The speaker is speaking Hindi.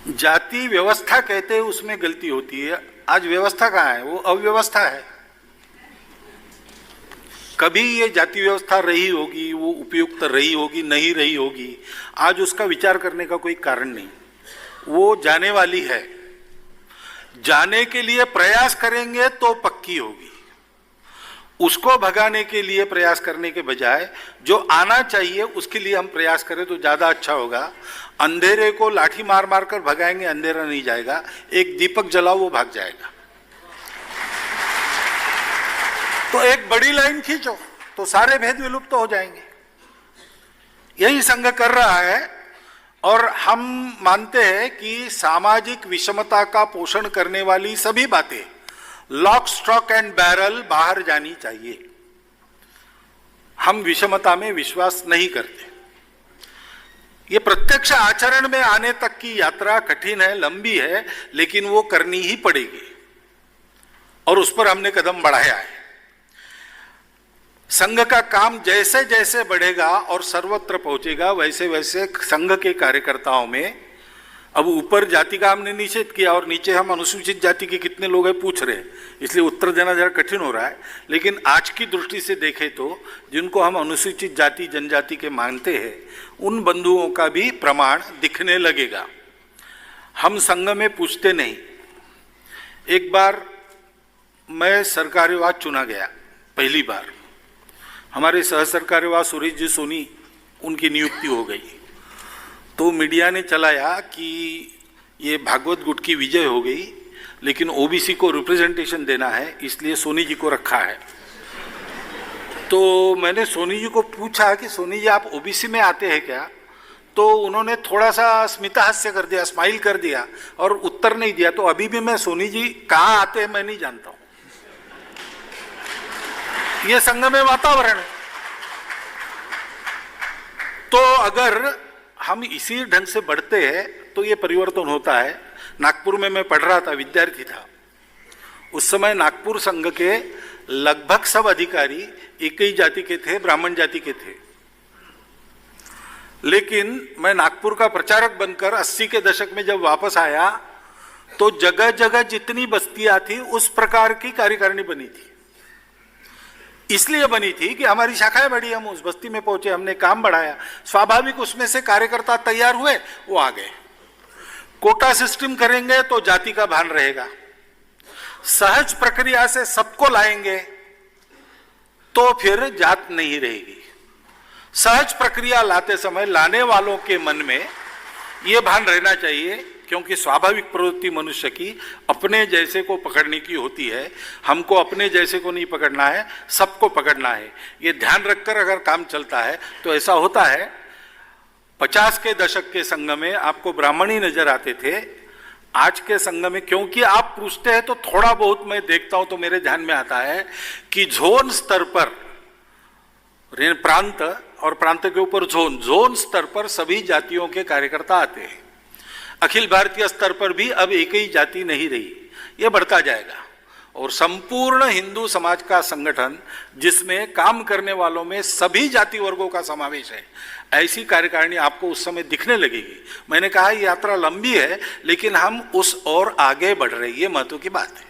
जाति व्यवस्था कहते हैं उसमें गलती होती है। आज व्यवस्था कहाँ है, वो अव्यवस्था है। कभी ये जाति व्यवस्था रही होगी, वो उपयुक्त रही होगी, नहीं रही होगी, आज उसका विचार करने का कोई कारण नहीं। वो जाने वाली है, जाने के लिए प्रयास करेंगे तो पक्की होगी। उसको भगाने के लिए प्रयास करने के बजाय जो आना चाहिए उसके लिए हम प्रयास करें तो ज्यादा अच्छा होगा। अंधेरे को लाठी मार मार कर भगाएंगे, अंधेरा नहीं जाएगा। एक दीपक जलाओ, वो भाग जाएगा। तो एक बड़ी लाइन खींचो तो सारे भेद विलुप्त हो जाएंगे। यही संघ कर रहा है। और हम मानते हैं कि सामाजिक विषमता का पोषण करने वाली सभी बातें लॉक स्टॉक एंड बैरल बाहर जानी चाहिए। हम विषमता में विश्वास नहीं करते। ये प्रत्यक्ष आचरण में आने तक की यात्रा कठिन है, लंबी है, लेकिन वो करनी ही पड़ेगी और उस पर हमने कदम बढ़ाया है। संघ का काम जैसे जैसे बढ़ेगा और सर्वत्र पहुंचेगा, वैसे वैसे संघ के कार्यकर्ताओं में, अब ऊपर जाति का हमने निषेध किया और नीचे हम अनुसूचित जाति के कितने लोग हैं पूछ रहे हैं, इसलिए उत्तर देना जरा कठिन हो रहा है। लेकिन आज की दृष्टि से देखें तो जिनको हम अनुसूचित जाति जनजाति के मानते हैं, उन बंधुओं का भी प्रमाण दिखने लगेगा। हम संघ में पूछते नहीं। एक बार मैं सरकार्यवाह चुना गया, पहली बार। हमारे सह सरकार्यवाह सुरेश जी सोनी, उनकी नियुक्ति हो गई। तो मीडिया ने चलाया कि ये भागवत गुट की विजय हो गई, लेकिन ओबीसी को रिप्रेजेंटेशन देना है, इसलिए सोनी जी को रखा है। तो मैंने सोनी जी को पूछा कि सोनी जी आप ओबीसी में आते हैं क्या? तो उन्होंने थोड़ा सा स्मितहास्य कर दिया, स्माइल कर दिया और उत्तर नहीं दिया। तो अभी भी मैं सोनी जी कहाँ आते हैं मैं नहीं जानता हूं। ये संघ में वातावरण है। तो अगर हम इसी ढंग से बढ़ते हैं तो ये परिवर्तन होता है। नागपुर में मैं पढ़ रहा था, विद्यार्थी था उस समय। नागपुर संघ के लगभग सब अधिकारी एक ही जाति के थे, ब्राह्मण जाति के थे। लेकिन मैं नागपुर का प्रचारक बनकर 80 के दशक में जब वापस आया तो जगह जगह जितनी बस्तियां थी उस प्रकार की कार्यकारिणी बनी थी। इसलिए बनी थी कि हमारी शाखाएं बढ़ी, हम उस बस्ती में पहुंचे, हमने काम बढ़ाया। स्वाभाविक उसमें से कार्यकर्ता तैयार हुए, वो आ गए। कोटा सिस्टम करेंगे तो जाति का भान रहेगा। सहज प्रक्रिया से सबको लाएंगे तो फिर जात नहीं रहेगी। सहज प्रक्रिया लाते समय लाने वालों के मन में यह भान रहना चाहिए, क्योंकि स्वाभाविक प्रवृत्ति मनुष्य की अपने जैसे को पकड़ने की होती है। हमको अपने जैसे को नहीं पकड़ना है, सबको पकड़ना है। ये ध्यान रखकर अगर काम चलता है तो ऐसा होता है। 50 के दशक के संघ में आपको ब्राह्मण ही नजर आते थे। आज के संघ में, क्योंकि आप पूछते हैं तो थोड़ा बहुत मैं देखता हूं तो मेरे ध्यान में आता है कि जोन स्तर पर, प्रांत और प्रांत के ऊपर जोन स्तर पर सभी जातियों के कार्यकर्ता आते हैं। अखिल भारतीय स्तर पर भी अब एक ही जाति नहीं रही, ये बढ़ता जाएगा। और संपूर्ण हिंदू समाज का संगठन जिसमें काम करने वालों में सभी जाति वर्गों का समावेश है, ऐसी कार्यकारिणी आपको उस समय दिखने लगेगी। मैंने कहा यात्रा लंबी है, लेकिन हम उस ओर आगे बढ़ रहे हैं, ये महत्व की बात है।